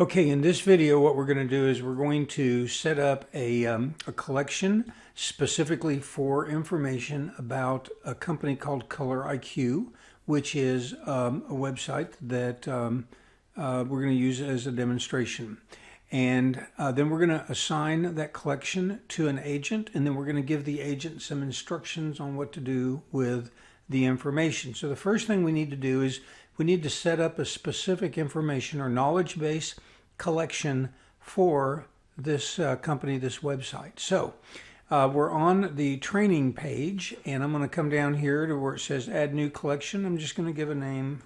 Okay, in this video, what we're going to do is we're going to set up a collection specifically for information about a company called Color IQ, which is a website that we're going to use as a demonstration. And then we're going to assign that collection to an agent, and then we're going to give the agent some instructions on what to do with the information. So the first thing we need to do is we need to set up a specific information or knowledge base collection for this company, this website. So we're on the training page, and I'm going to come down here to where it says add new collection. I'm just going to give a name,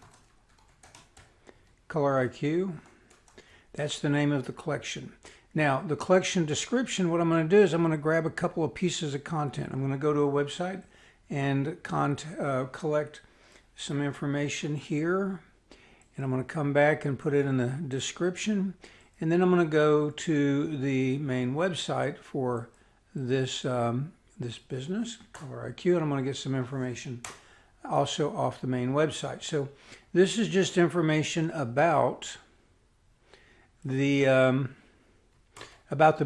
Color IQ. That's the name of the collection. Now, the collection description, what I'm going to do is I'm going to grab a couple of pieces of content. I'm going to go to a website and collect some information here. And I'm going to come back and put it in the description. And then I'm going to go to the main website for this, this business, Color IQ, and I'm going to get some information also off the main website. So this is just information about the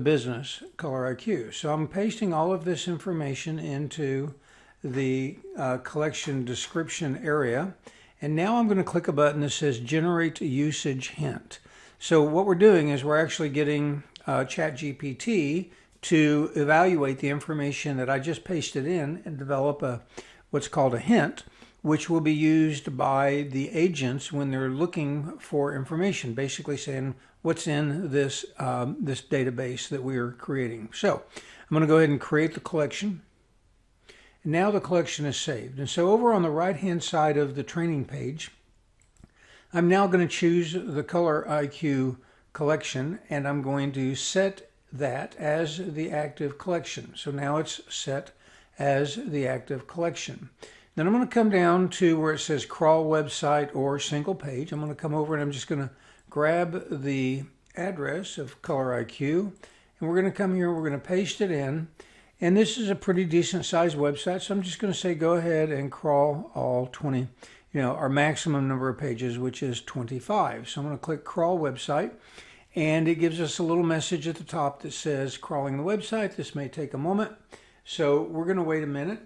business, Color IQ. So I'm pasting all of this information into the collection description area. And now I'm going to click a button that says Generate Usage Hint. So what we're doing is we're actually getting ChatGPT to evaluate the information that I just pasted in and develop what's called a hint, which will be used by the agents when they're looking for information, basically saying what's in this, this database that we are creating. So I'm going to go ahead and create the collection. Now the collection is saved. And so over on the right hand side of the training page, I'm now going to choose the Color IQ collection, and I'm going to set that as the active collection. So now it's set as the active collection. Then I'm going to come down to where it says crawl website or single page. I'm going to come over and I'm just going to grab the address of Color IQ, and we're going to come here and we're going to paste it in. And this is a pretty decent sized website, so I'm just going to say go ahead and crawl all 20, our maximum number of pages, which is 25. So I'm going to click crawl website, and it gives us a little message at the top that says crawling the website. This may take a moment, so we're going to wait a minute,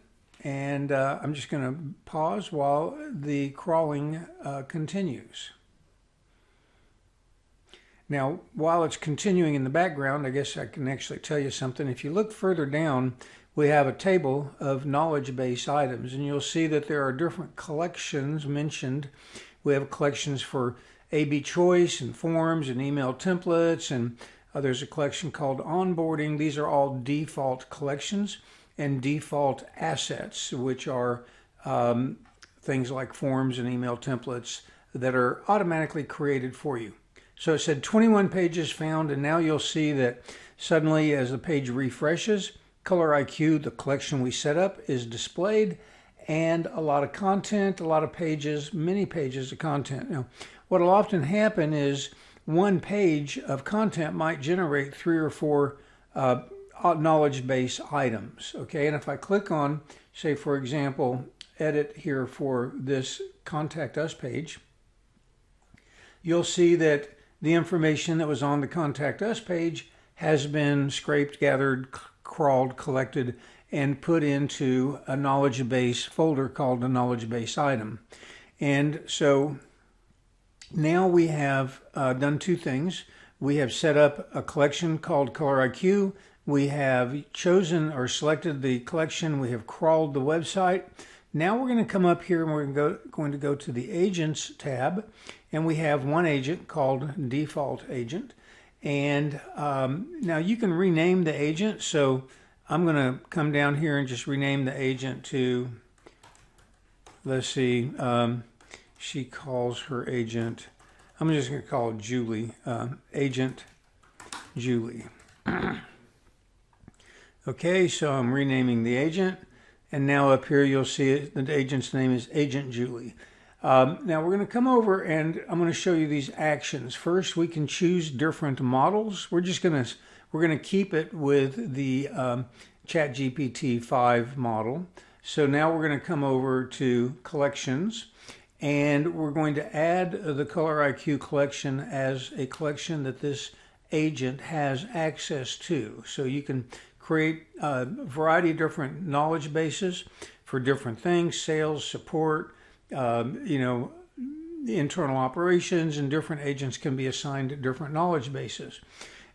and I'm just going to pause while the crawling continues. Now, while it's continuing in the background, I guess I can actually tell you something. If you look further down, we have a table of knowledge base items, and you'll see that there are different collections mentioned. We have collections for A/B choice and forms and email templates, and there's a collection called onboarding. These are all default collections and default assets, which are things like forms and email templates that are automatically created for you. So it said 21 pages found, and now you'll see that suddenly as the page refreshes, Color IQ, the collection we set up, is displayed, and a lot of content, a lot of pages, many pages of content. Now, what will often happen is one page of content might generate 3 or 4 knowledge base items, okay? And if I click on, say for example, edit here for this Contact Us page, you'll see that the information that was on the Contact Us page has been scraped, gathered, crawled, collected, and put into a knowledge base folder called a knowledge base item. And so now we have done 2 things. We have set up a collection called Color IQ. We have chosen or selected the collection. We have crawled the website. Now we're going to come up here and we're going to go to the Agents tab, and we have one agent called Default Agent. And now you can rename the agent, so I'm going to come down here and just rename the agent to, let's see, she calls her agent, I'm just going to call it Julie, Agent Julie. Okay, so I'm renaming the agent. And now up here you'll see the agent's name is Agent Julie. Now we're going to come over and I'm going to show you these actions. First, we can choose different models. We're going to keep it with the ChatGPT 5 model. So now we're going to come over to collections, and we're going to add the Color IQ collection as a collection that this agent has access to. So you can create a variety of different knowledge bases for different things: sales, support, internal operations, and different agents can be assigned to different knowledge bases.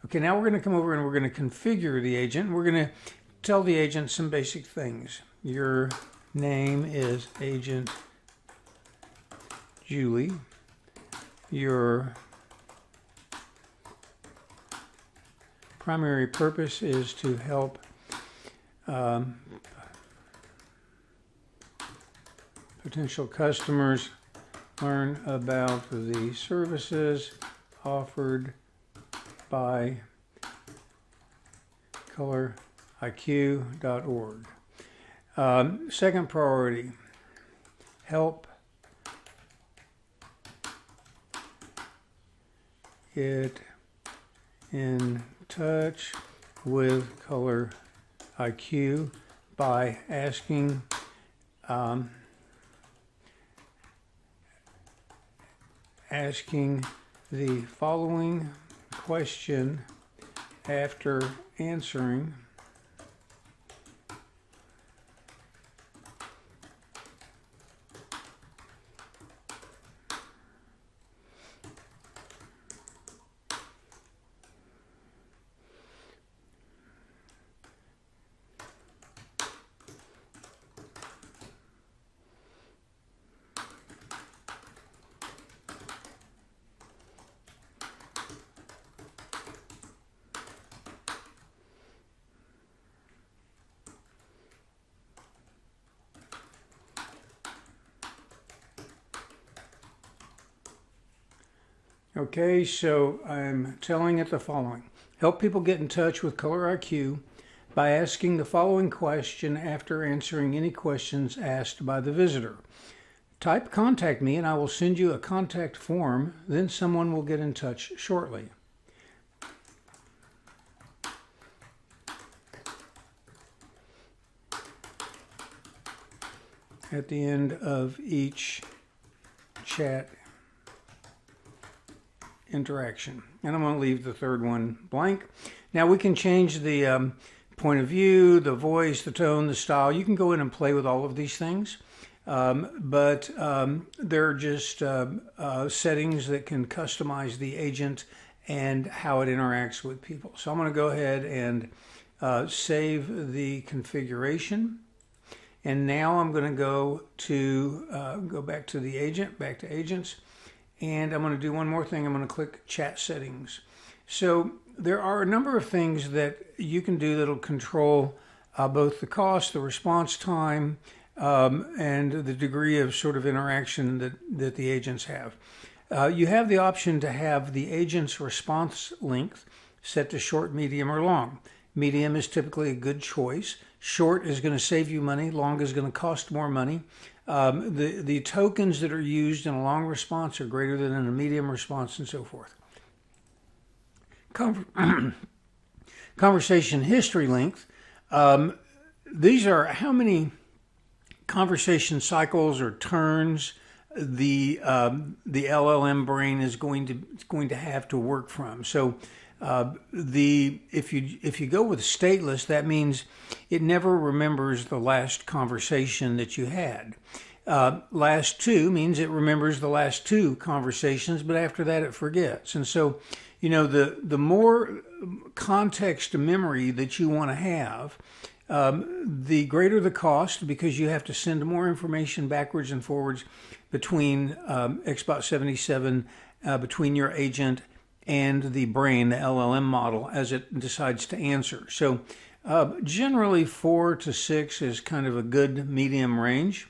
Okay, now we're going to come over and we're going to configure the agent. We're going to tell the agent some basic things. Your name is Agent Julie. Your primary purpose is to help potential customers learn about the services offered by coloriq.org. Second priority, help get in touch with Color IQ by asking the following question after answering Okay, so I'm telling it the following. Help people get in touch with Color IQ by asking the following question after answering any questions asked by the visitor. Type "contact me" and I will send you a contact form, then someone will get in touch shortly. At the end of each chat interaction. And I'm going to leave the third one blank. Now we can change the point of view, the voice, the tone, the style. You can go in and play with all of these things, but they're just settings that can customize the agent and how it interacts with people. So I'm going to go ahead and save the configuration. And now I'm going to go back to the agent, back to agents. And I'm going to do one more thing. I'm going to click Chat Settings. So there are a number of things that you can do that will control both the cost, the response time, and the degree of sort of interaction that the agents have. You have the option to have the agent's response length set to short, medium, or long. Medium is typically a good choice. Short is going to save you money. Long is going to cost more money. The tokens that are used in a long response are greater than in a medium response, and so forth. Conversation history length. These are how many conversation cycles or turns the LLM brain is going to have to work from. So if you go with stateless, that means it never remembers the last conversation that you had. Last two means it remembers the last two conversations, but after that it forgets. And so, the more context memory that you want to have, the greater the cost, because you have to send more information backwards and forwards between XBot 77, between your agent and the brain, the LLM model, as it decides to answer. So generally 4 to 6 is kind of a good medium range.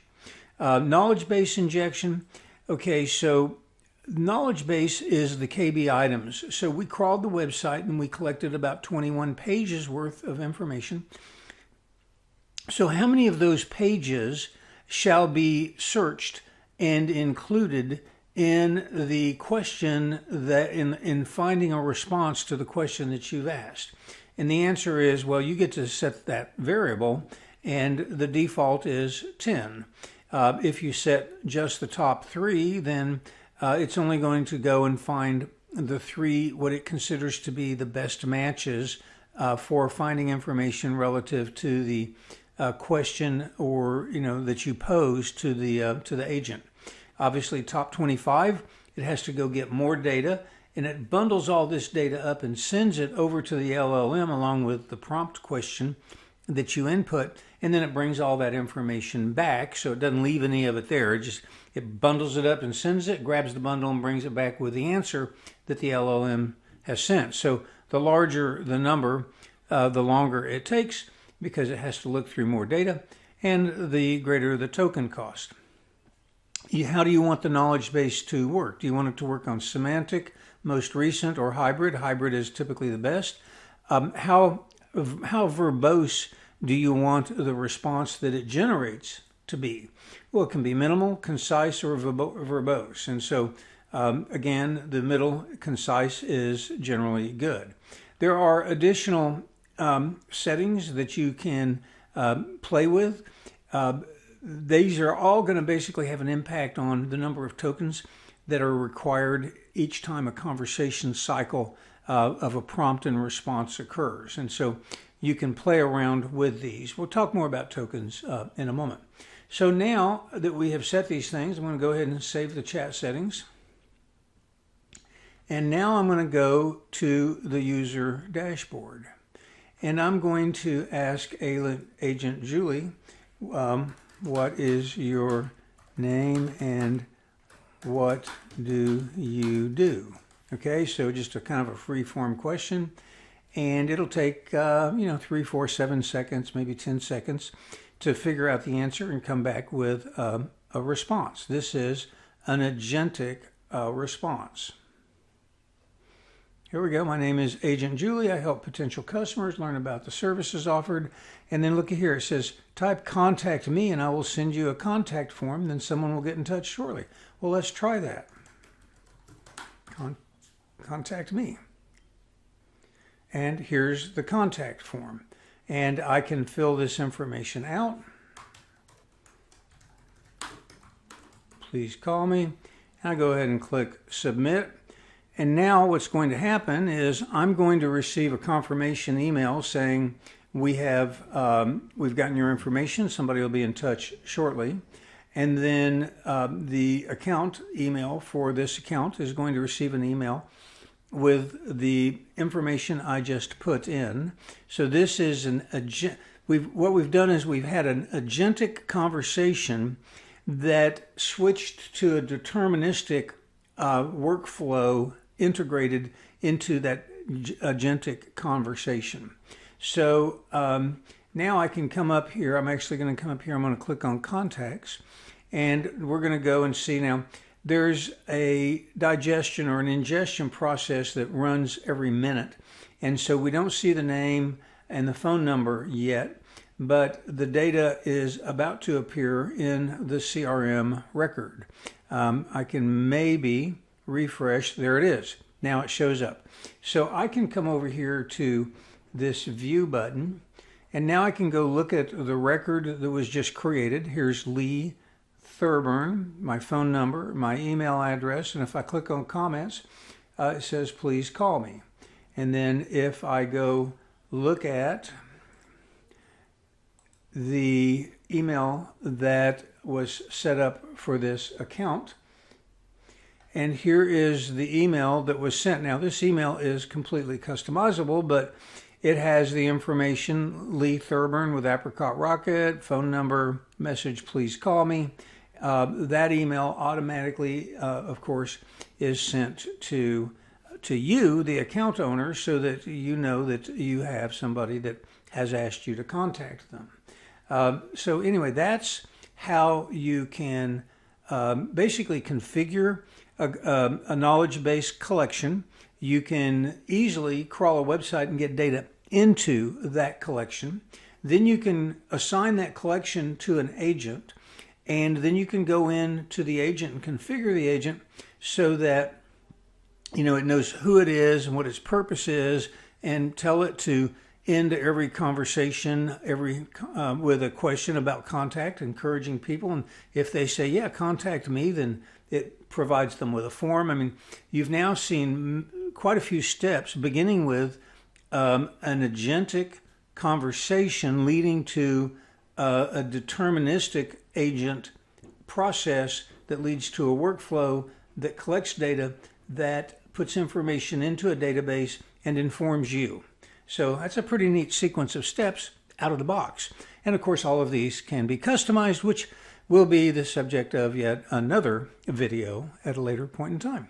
Knowledge base injection. Okay, so knowledge base is the KB items. So we crawled the website and we collected about 21 pages worth of information. So how many of those pages shall be searched and included in the question that in finding a response to the question that you've asked? And the answer is, well, you get to set that variable, and the default is 10. If you set just the top 3, then it's only going to go and find the 3 what it considers to be the best matches for finding information relative to the question or that you pose to the agent. Obviously, top 25, it has to go get more data, and it bundles all this data up and sends it over to the LLM along with the prompt question that you input, and then it brings all that information back, so it doesn't leave any of it there. It bundles it up and sends it, grabs the bundle and brings it back with the answer that the LLM has sent. So the larger the number, the longer it takes because it has to look through more data, and the greater the token cost. How do you want the knowledge base to work? Do you want it to work on semantic, most recent, or hybrid? Hybrid is typically the best. How verbose do you want the response that it generates to be? Well, it can be minimal, concise, or verbose. And so, again, the middle, concise, is generally good. There are additional settings that you can play with. These are all going to basically have an impact on the number of tokens that are required each time a conversation cycle of a prompt and response occurs. And so you can play around with these. We'll talk more about tokens in a moment. So now that we have set these things, I'm going to go ahead and save the chat settings. And now I'm going to go to the user dashboard. And I'm going to ask Agent Julie, what is your name and what do you do? Okay, so just a kind of a free-form question. And it'll take, 3, 4, 7 seconds, maybe 10 seconds to figure out the answer and come back with a response. This is an agentic response. Here we go. My name is Agent Julie. I help potential customers learn about the services offered. And then look at here. It says, type contact me and I will send you a contact form. Then someone will get in touch shortly. Well, let's try that. Contact me. And here's the contact form. And I can fill this information out. Please call me. And I go ahead and click submit. And now what's going to happen is I'm going to receive a confirmation email saying we've gotten your information. Somebody will be in touch shortly. And then the account email for this account is going to receive an email with the information I just put in. So this is what we've done is we've had an agentic conversation that switched to a deterministic workflow integrated into that agentic conversation. So now I can come up here. I'm actually going to come up here. I'm going to click on contacts, and we're going to go and see now. There's a digestion or an ingestion process that runs every minute. And so we don't see the name and the phone number yet, but the data is about to appear in the CRM record. I can maybe refresh. There it is. Now it shows up. So I can come over here to this view button, and now I can go look at the record that was just created. Here's Lee Thurburn, my phone number, my email address, and if I click on comments, it says please call me. And then if I go look at the email that was set up for this account, and here is the email that was sent. Now this email is completely customizable, but it has the information, Lee Thurburn with Apricot Rocket, phone number, message, please call me. That email automatically, of course, is sent to you, the account owner, so that you know that you have somebody that has asked you to contact them. So anyway, that's how you can basically configure a knowledge base collection. You can easily crawl a website and get data into that collection. Then you can assign that collection to an agent. And then you can go in to the agent and configure the agent so that it knows who it is and what its purpose is, and tell it to end every conversation with a question about contact, encouraging people. And if they say, yeah, contact me, then it provides them with a form. I mean, you've now seen quite a few steps, beginning with an agentic conversation leading to a deterministic agent process that leads to a workflow that collects data, that puts information into a database and informs you. So that's a pretty neat sequence of steps out of the box. And of course, all of these can be customized, which will be the subject of yet another video at a later point in time.